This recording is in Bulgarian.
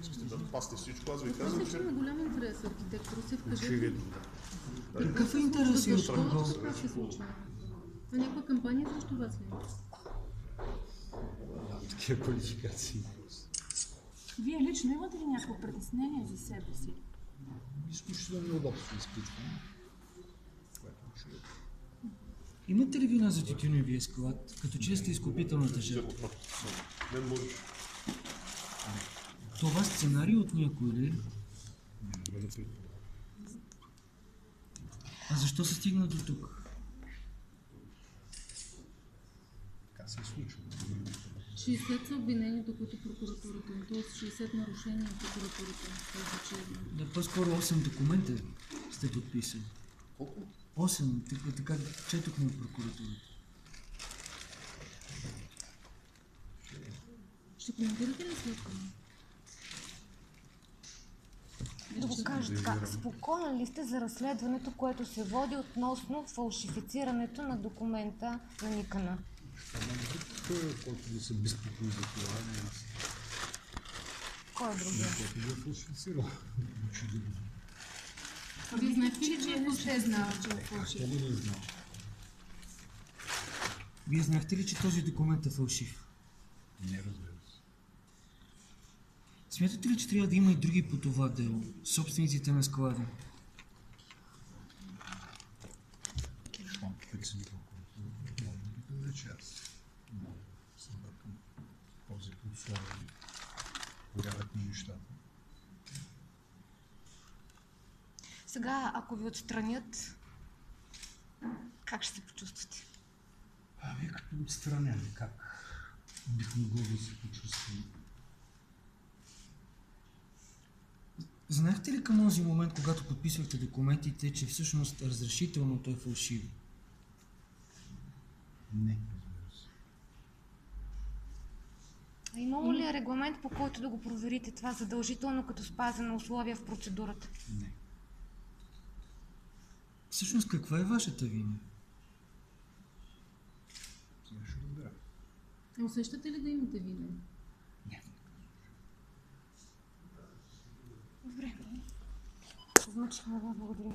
Искате да пасте всичко, аз ви Въпросът казвам, е, че има голям интерес архитектура си, кажете. очевидно. Какъв е интерес от Защо кого? така се случва? А някаква кампания срещу вас ли? Такива квалификации. Вие лично имате ли някакво притеснение за себе си? Изключително неудобство изпитвам. Което е очевидно. Имате ли вина за тютюневия склад, като че сте изкупителната жертва? Не можеш. Това сценарий от някой ли? А защо се стигна до тук? Така се е случило. 60 са обвинението, които прокуратурата, т.е. 60 нарушения от прокуратурата. Да, по-скоро 8 документа сте подписали. Колко? 8, така четохме от прокуратурата. Ще коментирате ли след това? Да го кажа така, спокоен ли сте за разследването, което се води относно фалшифицирането на документа на Никана? Който да се безпокои за това, не аз. Кой е другия? Който го е фалшифицирал. Очевидно. Вие знаете ли, че въобще знава, че е фалшив? Дали не знам? Вие знаехте ли, че този документ е фалшив? Не, разбира се. Смятате ли, че трябва да има и други по това дело? Собствениците на склада? Щом прецени прокуратурата, може да бъде част. Но се бъркам този условие. Порядък на нещата. Сега, ако ви отстранят, как ще се почувствате? Ами като отстранен, как бих могъл да се почувствам? Знаехте ли към този момент, когато подписвахте документите, че всъщност разрешителното е фалшиво? Не, разбира се. А имало ли е регламент, по който да го проверите това задължително като спазено условие в процедурата? Не. Всъщност каква е вашата вина? Сега ще разбера. Усещате ли да имате вина? Не. Добре. Измъчихме, благодаря.